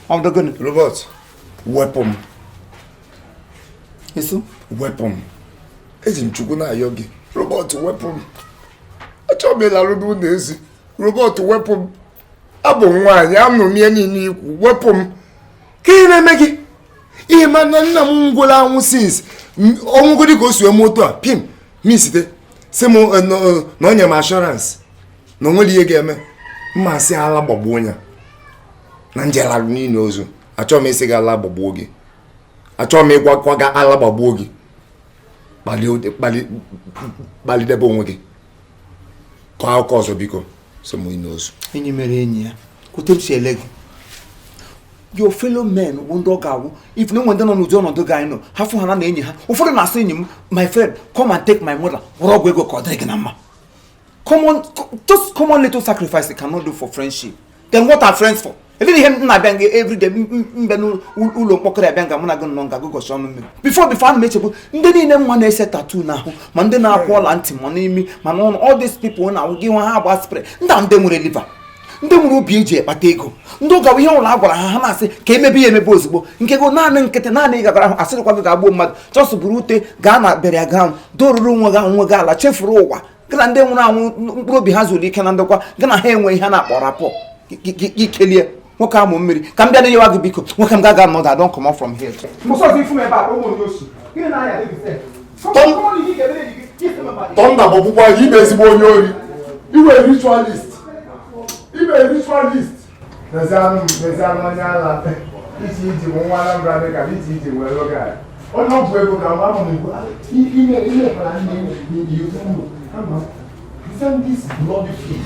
of the gun. Robert, weapon. Yes, weapon. Ejim chukuna yogi. Robert, weapon. Achome la rudu nezi. Robert, weapon. Abo nwanyi amno mi eni ni weapon. Kine megi. Ihe mana nna m ngola anwụ since onwugodi ka o sue moto a pim misite se mo na onye m assurance na onwere ihe ga-eme mma sị ala gbagbuo nya na njela niile ozu achọrọ m isi ga ala gbagbuo gị achọrọ m ịgwakwaga ala gbagbuo gị kpalidebe onwe gị ka akụkọ ọzọ biko se mo ine ozu enyi mere enyi ya kwutere chi ele gị your fellow men wonder gawo if no one don't know the guy no hafu hana na enyi ha ụfọdụ na-asị enyi m my friend come and take my mother wụrụ ọgwụ ego ka ọ dịrị gị na mma just common little sacrifice they cannot do for friendship then what are friends for even him na bang every day mbe no ụlọ mkpọkọrọ abịa nga mụ na gị nọ nga gụgọchi ọnụ mmiri before ana m echegbu ndị niile mma na-ese tattoo n'ahụ ma ndị na-akwụ ọla ntị ma n'imi ma n'ọnụ all these people na-awụ gị nwa ha agba spray ndị nwere liver ndị nwere obi eji ekpata ego ndị ụgawa ihe ụlọ agwara ha na-asị ka emebe ya emebe ozugbo nke go naanị nkịtị naanị ịgagara ahụ asịrịkwa gị ga-agbuo mmadụ chọsụ buru ute gaa na burial ground doruru onwe gị ala chefuru ụwa gị na ndị nwụrụ anwụ mkpụrụ obi ha zuru ike na ndokwa gị na ha enwe ihe na-akpọ rapọ ikelie nwoke amụ mmiri ka m bịa nyewa gị biko nwoke m ga-aga mmadụ I don't come out from here Tonda bụ bụkwa ibe ezigbo onye ori iwe ritualist ibe ritualist Nezianụ onye ala iji nwa Anambra dị ka iji wee lụga ya onye ọ bụ ego ka mgbe ahụ n'igbo ime kwara ndị enyi ugwu ama isn't this bloody free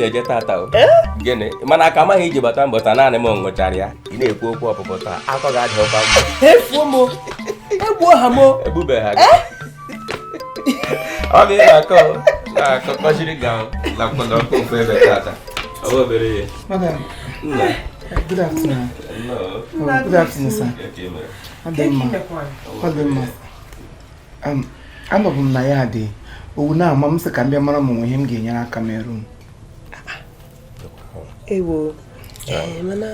eje tata o gene mana ka ma ije bata mbota naanị m nwụchara ya ị na-ekwu okwu ọpụpụta akọ ga-adị ọba efu mo egbuo ha mo ebube ha ọ bụ akọ na kọkọjiri ga na kwụna ọkụ mfe ebe tata ọ bụ obere madam nna good afternoon good afternoon sir anọbụ m na ya dị owu na ama m sị ka m bịa mara m onwe ihe m ga-enyere aka merụ ewo mana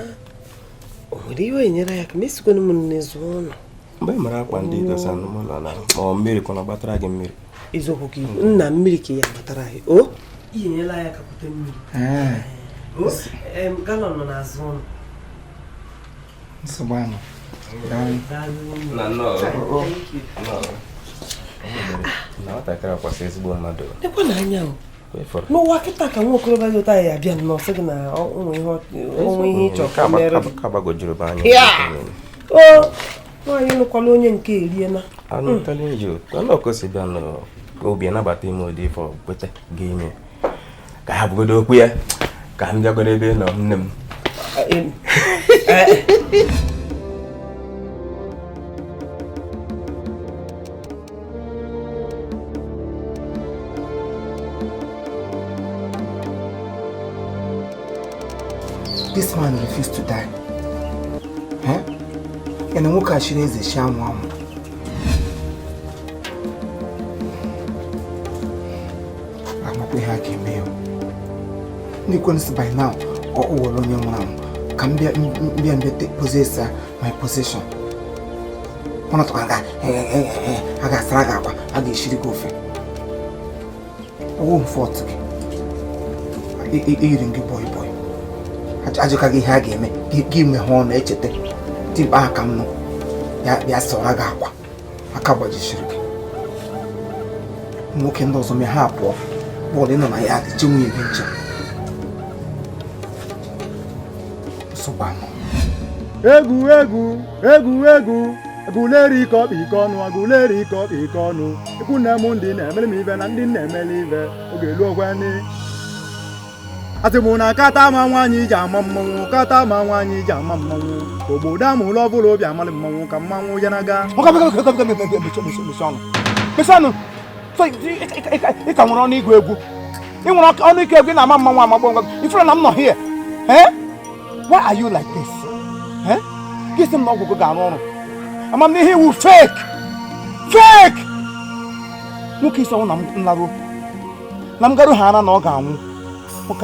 o nwere iwe enyere ya ka mesikwana m n'ezu ọnụ mgbe ị mara akwa ndị dosa n'ụlọ na ma mmiri kwana gbatara gị mmiri izokwu ka iwu nna mmiri ka ya gbatara gị o ihe nyela ya kapụta mmiri Galon on as one. So why no? No. No, I can't process one mother. The one I know. No, what I can walk over your tie again, no second. Only hot, Cabago Jurban. Yeah. Oh, why you no colonial kid, I'm telling you, don't know because you don't know. Go be another team or day for better game. I have good up here. Can't get a bit of them. This man refused to die. Huh? And the worker she is a sham woman. I'm not going to mail. Nicholas by now, or all on your mom. Can be and possess my possession. One of I got Saga, I did she go for. Oh, 40. Eating boy. Ajukagi hage me give me horn echete tip aka no ya so aga akwa akaboji shiriki nwoke ndị ọzọ me ha apụọ bọọlụ nọ na ya dị chinwe ibe nche sobano Aguleri iko ọnụ aguleri iko ọnụ ikwu na emu ndị na-emeli m ibe na ndị na-emeli ibe oge elu ogwani Atimuna kata ma nwanyi ji ama mmanwụ kata ma nwanyi ji ama mmanwụ obodo amụlụ ọbụla obi amalị mmanwụ ka mmanwụ ya naga Mesano so ika nwere ọnụ igwe egwu ị nwere ọnụ ike egwu na ama mmanwụ amagbo ifere na m nọ here why are you like this gịsị m na ọgwụgwụ ga-arụ ọrụ ama m n'ihe iwu fake nwoke isi ọnwụ na m nlaruo na m garụ ha ara na ọ ga-anwụ and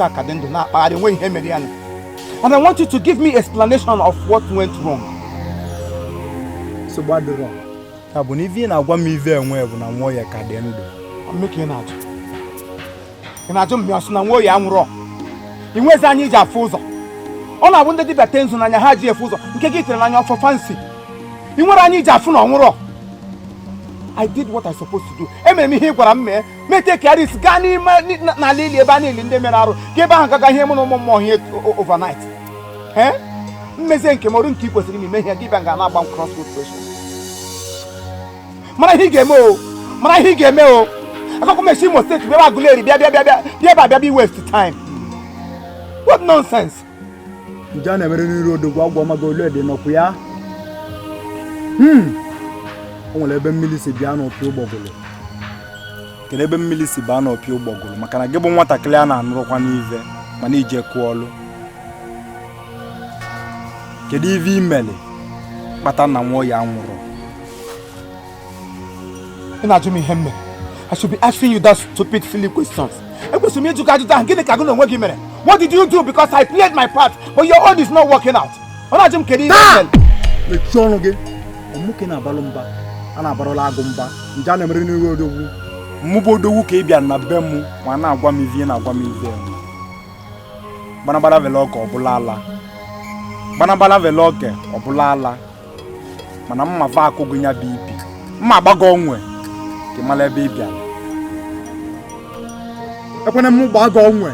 I want you to give me explanation of what went wrong. So what wrong? Abunivi na agwa m ive enwe bụ na nwo ya ka dị ndụ. I'm making it. Ị na-ajụ m asụ na nwo ya nwụrụ. Ị nwezi anyị ji afụ ụzọ. Ọ na-abụ ndị dibịa tenzu n'anya ha ji efu ụzọ nke gị tere n'anya ọfọ fancy. Ị nwere anyị ji afụ na ọ nwụrụ. I did what I supposed to do. Emere m ihe ị gwara m mee. Mete ka aris gaa n'ime na lili ebe a na-eli ndị mere arụ. Ka ebe ahụ gaga ihe mụ na ụmụ mmụọ ihe overnight. Mmezi nke m ọrụ nke ị kwesịrị ime ihe gị bịa nga na-agba m cross road pressure. Mara ihe ị ga-eme o. Akụkọ m esi Imo State bịa Aguleri bịa waste time. What nonsense. Nja na-emere n'iru odogwu agwọ maga olu ede nọkwu ya. O nwere ebe mmiri si bịa n'opi ụgbọgụlụ. Kedu ebe mmiri si bịa n'opi ụgbọgụlụ maka na gị bụ nwatakịrị a na-anụrụkwa n'ive mana ije kụọ ọlụ. Kedu ive imeli kpata na nwa ya nwụrụ? Ị na-ajụ m ihe m mere. I should be asking you that stupid silly questions. Ekwesịrị m ịjụ gị ajụjụ ahụ gịnị ka gị na onwe gị mere? What did you do? Because I played my part, but your own is not working out. Ọ na-ajụ m kedu ihe mere? Mechie ọnụ gị. Ọmụke na-abalụ mba. A na-abarọla agụ mba. Nja na-emere n'iru odogwu. Mmụba odogwu ka ị bịa na be mụ ma na-agwa m ivie na-agwa m ivie. Gbanabara vele ọka ọbụla ala. Gbanabara vele ọka ọbụla ala. Mana mma va akụgụ nya bụ ibi. Mma agbago onwe ka ị mara ebe ị bịara. Ekwena m gbago onwe.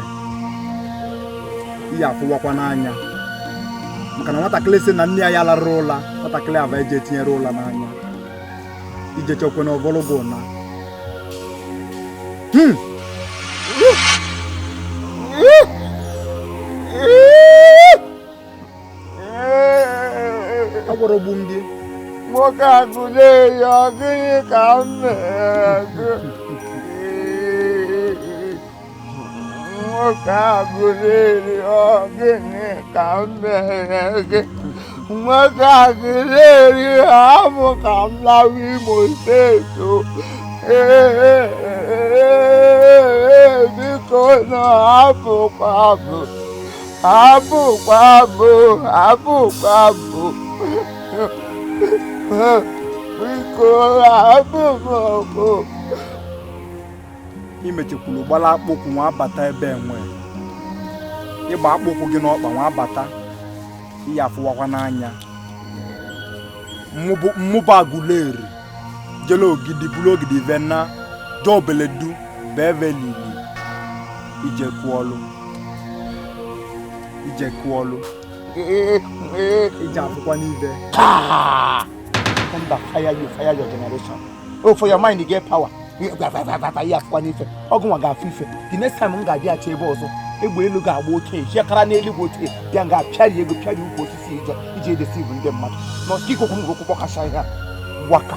Ihe afụwakwa n'anya. Maka na nwatakịrị sị na nne ya larụrụ ụla, nwatakịrị ava eje tinyere ụla n'anya. Ije chọkwe na ọvọlụgụ na. Agwara ogbu ndị. Nwoke Aguleri ọ gịnị ka m na-ego? Nwoke Aguleri ọ gịnị ka m na-ego? Nwoke Aguleri hapụ ka m lawa Imo Steeti o. Biko na hapụkwa bụ. Biko hapụ. Imechekwulu gbala akpụkwụ nwa abata ebe enwe. ịgba akpụkwụ gị n'ọkpa nwa abata ihe afụwakwa n'anya mmụba agụleri jele ogidi bụrụ ogidi vena jobeledu bevelili ijekuolu ije afụkwa n'ive fire your generation. Oh, for your mind you get power. You afụkwa n'ife ọgụ nwa ga-afụ ife the next time m ga-abịa achọ ebe ọzọ egbe elu ga-agba oke chiakara n'eluigwe oche bịa nga apịarị ego pịarị ukwu osisi iji edesivu ndị mmadụ na ọsịka ikokwu m gokwu kpọkacha ihe waka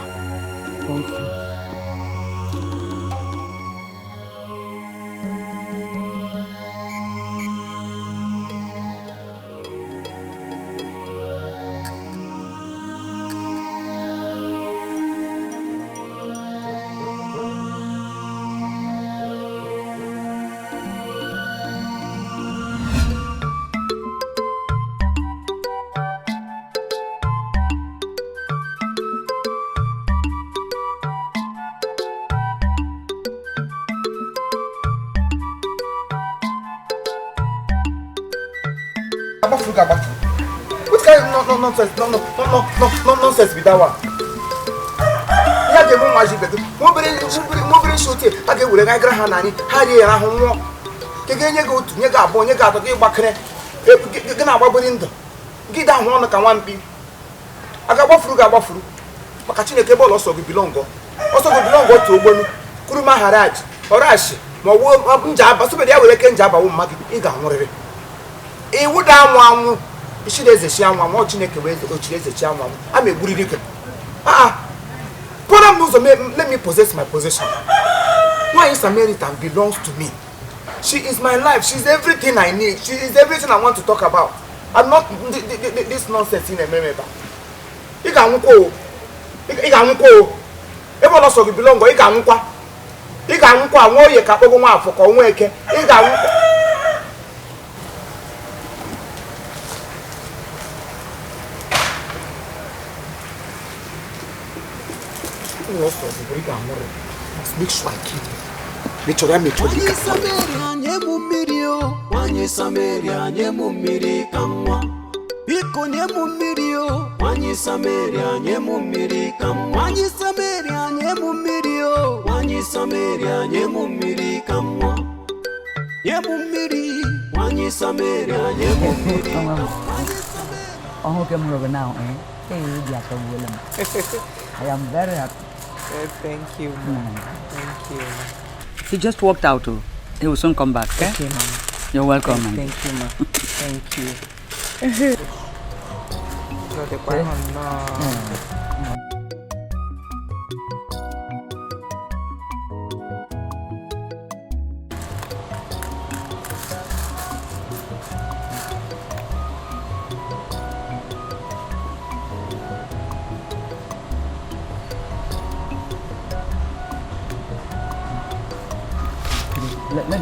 What kind of nonsense be that one? Ya get more magic better. Mobile shoot it. I get with a guy Hanani, Harry and Ahon. Again, you go to Yaga, Bonyaga, to get back there. Get out of window. Get down one like one beam. I got waffle. Makachine cable also belong. Also belong to one Kuruma Haraj or Rash. My woman Jabba, so they will can Jabba won't make it in. E would down one. She is a sham, I'm watching a way to she is a charm. I'm a good liquor. Let me possess my possession. Nwanyi Samaritan belongs to me. She is my life. She's everything I need. She is everything I want to talk about. I'm not this nonsense in a member. You can go. Everyone also belong. You can go. You can go. I'm going to go for Conway. You can must make sure I keep it. Make sure Nwanyi Samaritan nyemu mmiri kamwa. Biko nyemu mmiri o. Nwanyi Samaritan nyemu mmiri kamwa. Nwanyi Samaritan nyemu mmiri o. Nwanyi Samaritan nyemu mmiri kamwa. Nyemu mmiri. Nwanyi Samaritan nyemu mmiri kamwa. Okay, now, I am very happy. Thank you, Mom. Thank you. He just walked out. He will soon come back. Okay, Mom. You're welcome. Thank you, Mom. Thank you.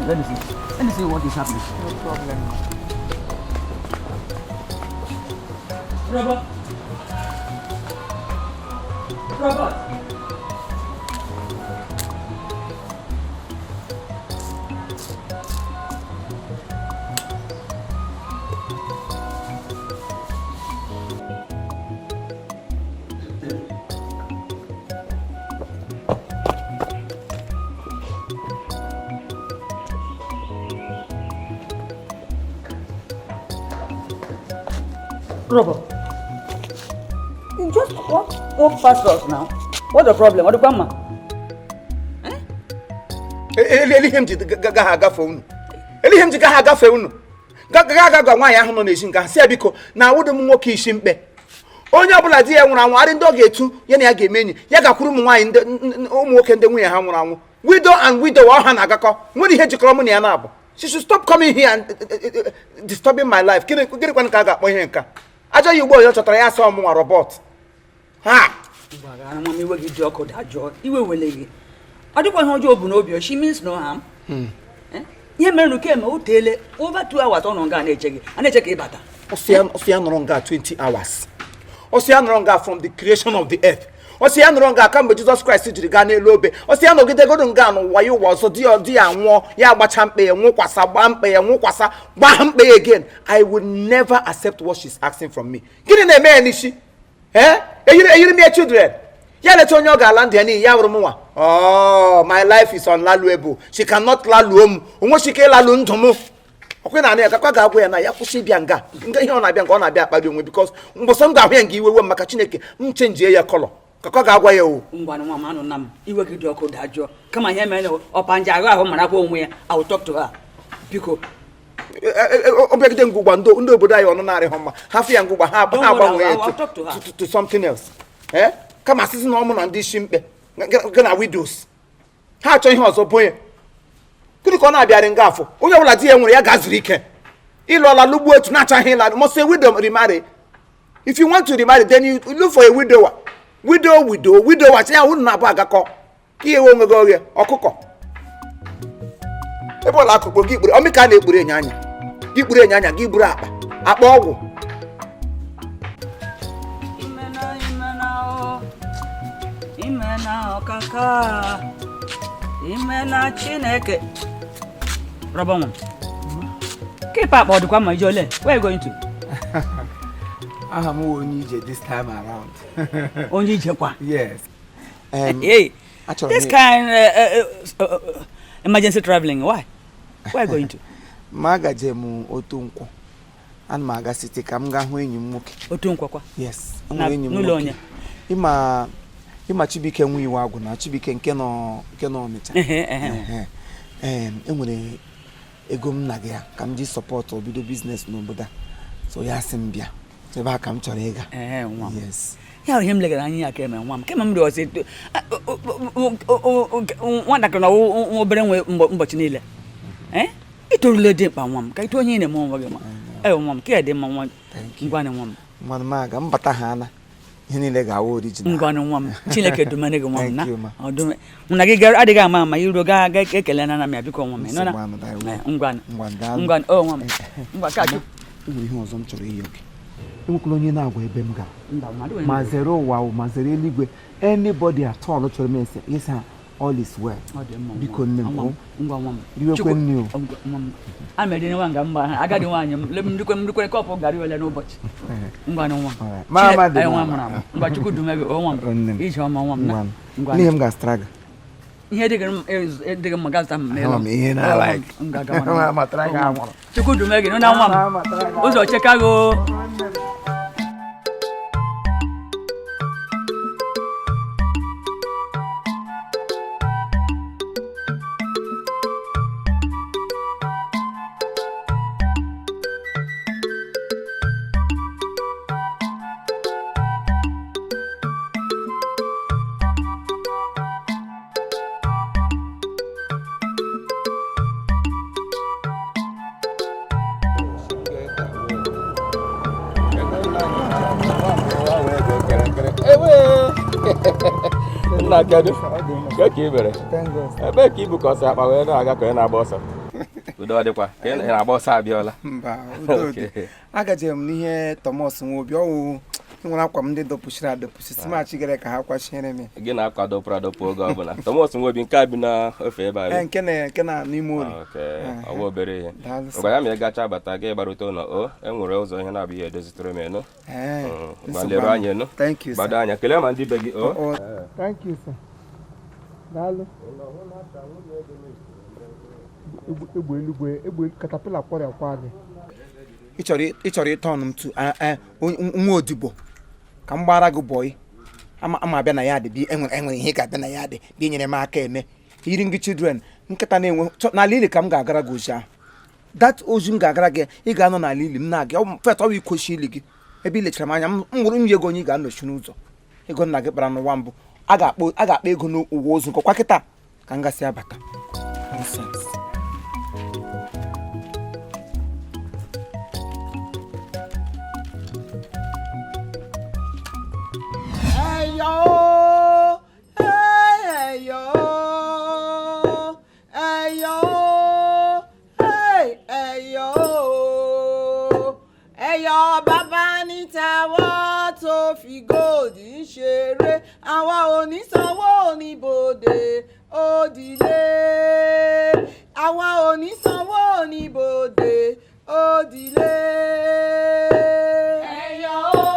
Let me see. Let me see what is happening. No problem. Robert. Robert, you just walk past us now. What's the problem? What the grandma? Elihem ji gaga phone. Elihem ji gaga phone. Gaga nwaanyị ahụ nọ n'ezi nka si biko na awụdụ m nwoke isi mkpe. Onye ọbụla di ya nwụrụ anwụ arị ndị ọ ga-etu ya na ya ga-eme enyi ya gakwuru ụmụ nwaanyị ndị ụmụ nwoke ndị nwunye ha nwụrụ anwụ. Widow and widow ọha na-agakọ. Nwere ihe jikọrọ mụ na ya na-abụ. She should stop coming here and disturbing my life. Gịnịkwanụ ka a ga-akpọ ihe nka? Ajọ ya ugbo onye chọtara ya asọ ọmụnwa robot. Ha! Iwe gị dị ọkụ dajụọ. Iwe wele gị. Ọ dịkwa ihe ọjọọ bụ n'obi. She means no harm. Ihe mere na keme o teele over 2 hours ọ nọ nga na-eche gị. A na-eche ka ịbata. Ọsịa nọrọ nga 20 hours. Ọsịa nọrọ nga from the creation of the earth. o si ya nọrọ nga aka mgbe Jizọs Kraịst jiri gaa n'elu obe o si ya nọgidegodo nga n'ụwa ya ụwa ọzọ di ya nwụọ ya agbacha mkpe ya nwụkwasa gbaa mkpe ya nwụkwasa gbaa mkpe ya again. I will never accept what she's asking from me. Gịnị na-eme ya n'isi eyiri m ya children ya leta onye ọ ga-ala ndị ya n'ihi ya wụrụ m nwa. Oh, my life is unvaluable. She cannot laluo m onwe shi ka ịlalụ ndụ m. Ọkwe na anị ya kakwa ga-agwa ya na ya kwụsị ịbịa nga ihe ọ na-abịa nga ọ na-abịa akpali onwe because mgbọsọ m ga-ahụ ya nga iwewe maka Chineke m chenjie ya kọlọ kakwa ga-agwa ya o. Ngwanụ nwa m anụ na m iwe gị dị ọkụ dajụọ kama ihe mere ọpanja ahụ marakwa onwe ya. I will talk to her biko. Obiagide ngụgba ndị obodo anyị ọnụ na-arịghọ mma hafụ ya ngụgba ha agbanwe ya to something else. Kama asịsị na ọmụ na ndị isi mkpe gị na widows ha achọ ihe ọzọ bụ onye gịnị ka ọ na-abịarị nga afọ onye ọbụla di ya nwere ya ga-azụrụ ike ịlụọla lụgbuo otu na-achaghị ịla must a widow remarry. If you want to remarry then you look for a widower. Widower ya unu na-abụ agakọ ihe ewe onwe gị oghe ọkụkọ ebe ọla akụkọ gị kpuru ọmịka na-ekpuru enye anya gị kpuru enye anya gị buru akpa ọgwụ. Imena ọkaka imena Chineke Robonwo keep up ọdịkwa ma ije ole where you going to? Aha m onye ije this time around. Onye ije kwa? Yes. Hey, this kind emergency traveling, why are you going to? Magaje m Otunkwọ. Ana m aga site ka m ga hụ enyi m nwoke. Otunkwọ kwa? Yes. N'ụlọ onye? Ịma Chibike nwe iwe agwụ na Chibike nke nọ Ọnịcha. Enwere ego m na gị ya ka m ji support obido business n'obodo a. So ya sị m bịa. Ebe a ka m chọrọ ịga. Yes. Ya ihe m legara anya aka eme nwa m kema m dị ọsị nwatakịrị na obere nwe ụbọchị niile itorule dị mkpa nwa m ka ito onye na-eme nwa gị ma nwa m ka ya dị mma nwa ngwanị nwa m mmanụ m aga mbata ha ana ihe niile ga-awụ original ngwanị nwa m Chineke dumene gị nwa m na ọdụme na gị adịghị ama iru ga ekele na m ya biko nwa m nọ na ngwanị o nwa m ngwa ka gị ihe ọzọ m chọrọ iyo gị enwekwala onye na-agwa ebe m gara ma zere ụwa ma zere eluigwe anybody at all chọrọ m ese yes all is well biko nne m iwekwe nne o a mere nwa nga mgba agadi nwaanyị m ndikwe kọpụ garị ole n'ụbọchị ngwa nwa ngwa Chukwu dume gị nwa m ije ọma nwa m na n'ihe m ga-asịtara gị ihe dịghị mma gazeta m n'elu Chukwu dume gị na nwa m ụzọ cheka gị nna kedu ka ibere ebe ka ibu ka ọsọ akpa wee na-aga ka ị na-agba ọsọ udo ọ dịkwa ka ị na-agba ọsọ abịọla mba agaje m n'ihe Thomas Nwobi ọwụ nwere akwa m ndị dọpụchiri adọpụchi simachi gara ka ha kwashiere m gị na-akwa dọpụrụ adọpụ oge ọbụla Thomas Nwobi nke a bi na ofe ebe a nke na n'ime ori ọwa obere ihe ngwa ya ma ị gacha bata gị gbarute ụlọ o enwere ụzọ ihe na-abụ ihe edozitere m enu gbalere anya enu gbado anya kelee ma ndị be gị o thank you sir daalụ egbe eluigwe egbe katapila kwọrịa kwa gị ịchọrọ ịtọ ọnụ m tu nwa odibo ka m gbara gị bọị ama abịa na ya dị bi enwere ihe ga-abịa na ya dị dị nyere m aka eme yiri ngị children nkịta na-enwe n'ala ili ka m ga-agara gị ozi ahụ that ozi m ga-agara gị ị ga-anọ n'ala ili m na-aga fet ọ bụ ikochi ili gị ebe i lechara m anya m nwụrụ m ego onye ị ga-anọchi n'ụzọ ego nna gị kpara n'ụwa mbụ a ga-akpa ego n'ụwa ozu nkọkwa kịta ka m gasị abata Baba ni tawo to tó fi gold ń ṣeré àwa ò ní sanwó oníbodè òdìlé àwa ò ní sanwó oníbodè òdìlé. ẹ̀yọ̀ o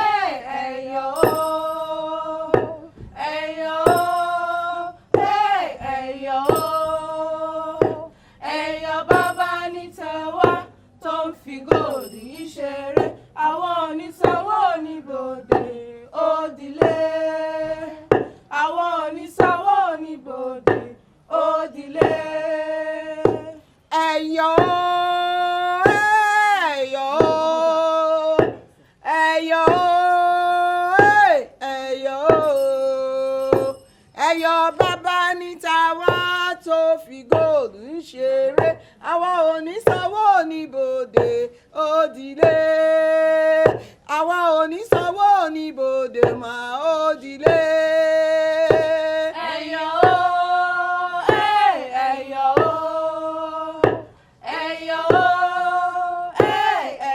ẹ̀yọ̀ o ẹ̀yọ̀ o ẹ̀yọ̀ o ẹ̀yọ̀ bàbá ní tàwa tó ń fi gold yìí ṣeré àwọn ò ní sanwó oníbodè òdìlé àwọn ò ní sanwó oníbodè òdìlé. ẹ̀yọ̀ ẹ̀yọ̀ ẹ̀yọ̀ ẹ̀yọ̀ ẹ̀yọ̀ bàbá ní tàwa tó fi gold ń ṣeré àwa ò ní sanwó oníbodè òdìlé àwa ò ní sanwó oníbodè mà òdìlé. ẹ̀yọ̀ o ẹ̀yọ̀ o ẹ̀yọ̀ o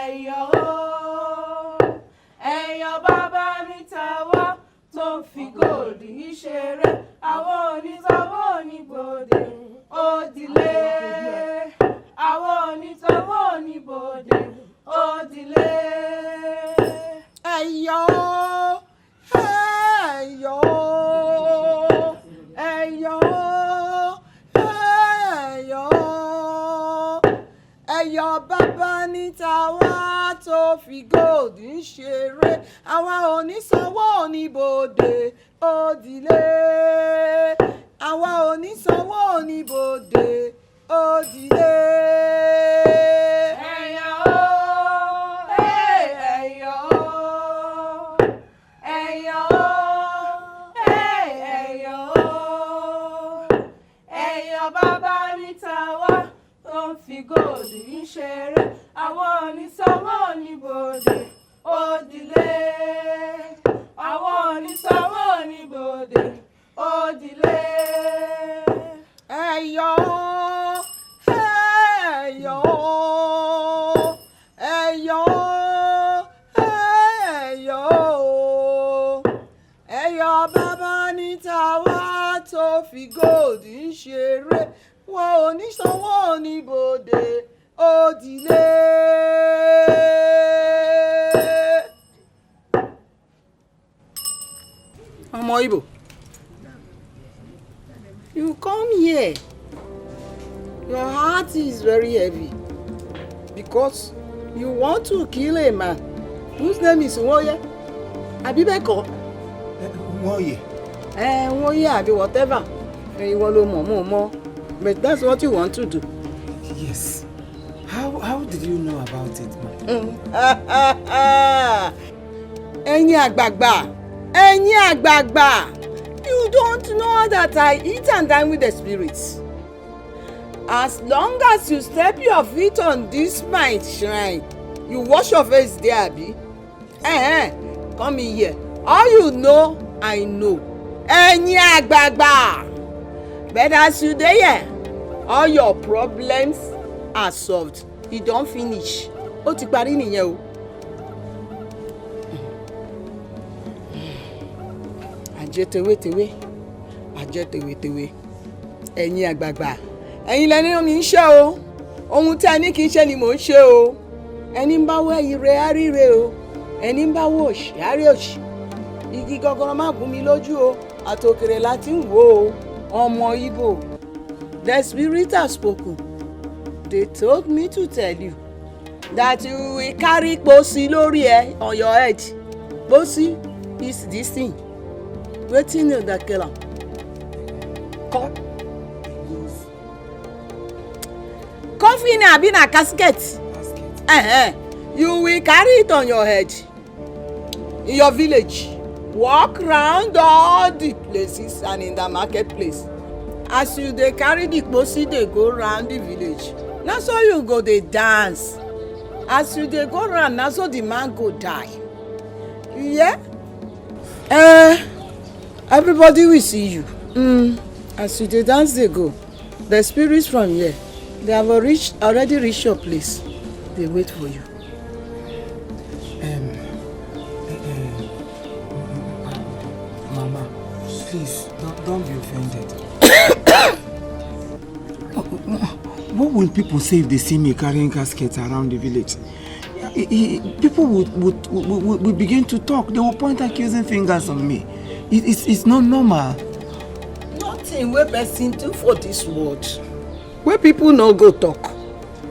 ẹ̀yọ̀ o ẹ̀yọ̀ bàbá ní tàwa tó fi gold yìí ṣeré àwọn ò ní sanwó oníbodè òdìlé àwọn ò ní sanwó oníbodè òdìlé. ẹ̀yọ̀ ẹ̀yọ̀ ẹ̀yọ̀ ẹ̀yọ̀ ẹ̀yọ̀ bàbá ní tàwa tó fi gold ń ṣeré àwa ò ní sanwó oníbodè òdìlé àwa ò ní sanwó oníbodè òdìlé. ẹ̀yọ̀ o ẹ̀yọ̀ o ẹ̀yọ̀ o ẹ̀yọ̀ o ẹ̀yọ̀ bàbá ní tàwa tó ń fi gold ń ṣeré àwọn ò ní sanwó oníbodè òdìlé àwọn ò ní sanwó oníbodè òdìlé. ẹ̀yọ̀ ẹ̀yọ̀ ẹ̀yọ̀ ẹ̀yọ̀ ẹ̀yọ̀ bàbá ní tàwa tó fi gold ń ṣeré wọn ò ní sanwó oníbodè òdìlé. ọmọ Igbo, you come here. Your heart is very heavy because you want to kill a man whose name is Nwoye. Àbí bẹ́ẹ̀ kọ́? Nwoye. Nwoye àbí whatever. Ìwọ ló mọ̀ mo mọ̀. But that's what you want to do. Yes. How did you know about it, ma? Ẹ̀yin àgbààgbà. Ẹ̀yin àgbààgbà. You don't know that I eat and dine with the spirits. As long as you step your feet on this my shrine, you wash your face there, abi? Come in here. All you know, I know. Ẹ̀yin àgbààgbà. But as you dey here, all your problems are solved. You don finish. Ó ti parí nìyẹn o. Àjẹtewétewé, àjẹtewétewé. Ẹ̀yin àgbààgbà. Ẹ̀yin lẹni mi ń ṣe o. Ohun tí a ní kì í ṣe ni mò ń ṣe o. Ẹni ń bá wọ ire á ríre o. Ẹni ń bá wọ òṣì á rí òṣì. Igi gọgọrọ má gún mi lójú o. Àtòkèrè láti ń wò ó. Ọmọ Igbo, the spirit has spoken. They told me to tell you that you will carry Posi lórí ẹ on your head. Posi is this thing. Wetin you dey kill am? Coffin abi na casket? You will carry it on your head. In your village. Walk round all the places and in the marketplace. As you dey carry the Posi dey go round the village, na so you go dey dance. As you dey go round, na so the man go die. Yeah? Everybody will see you. As you dey dance dey go, the spirits from here, they have already reached your place. They wait for you. Don't be offended. What will people say if they see me carrying caskets around the village? People would begin to talk. They will point accusing fingers on me. It's not normal. Nothing where person do for this world. Where people no go talk.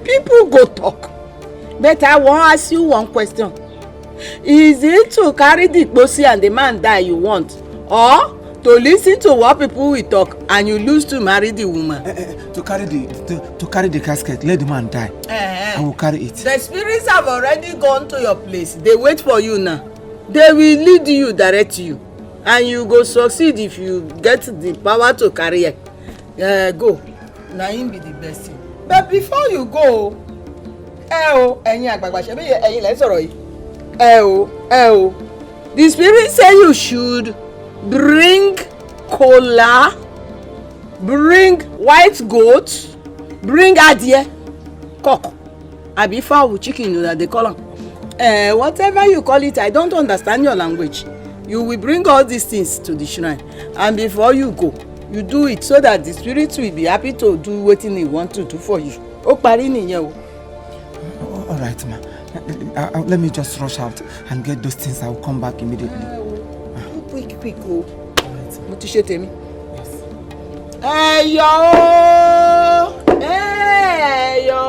People go talk. But I want to ask you one question. Is it to carry the pussy and the man die you want? Or to listen to what people will talk and you lose to marry the woman? To carry the casket, let the man die. I will carry it. The spirits have already gone to your place. They wait for you now. They will lead you, direct you. And you go succeed if you get the power to carry it. Go. Now him be the best thing. But before you go, the spirit say you should bring kola, bring white goat, bring adie, cock, abi fowl, chicken that they call them. Whatever you call it, I don't understand your language. You will bring all these things to the shrine, and before you go, you do it so that the spirit will be happy to do what he want to do for you. All right, ma. Let me just rush out and get those things. I will come back immediately. Quick, go. What you say to me? Yes. Hey yo, hey yo,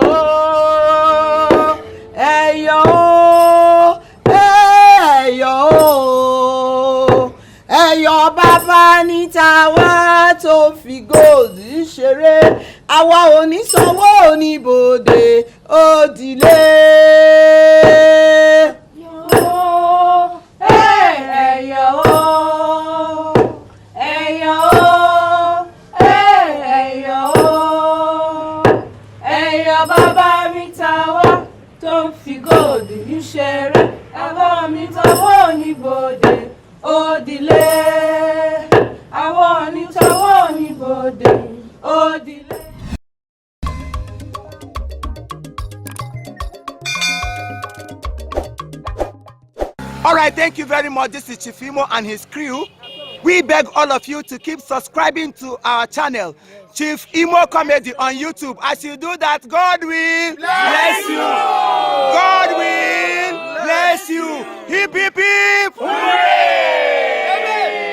hey yo, hey yo, hey yo, Baba Nita wa to fi gold ṣeré, àwa ò ní sanwó oníbodè òdìlé. Baba mi tawa tó fi gold ṣeré, àwa mi tawa oníbodè òdìlé, àwa mi tawa oníbodè òdìlé. All right, thank you very much. This is Chief Imo and his crew. We beg all of you to keep subscribing to our channel, Chief Imo Comedy on YouTube. As you do that, God will bless you. God will bless you. Hip, hip, hip.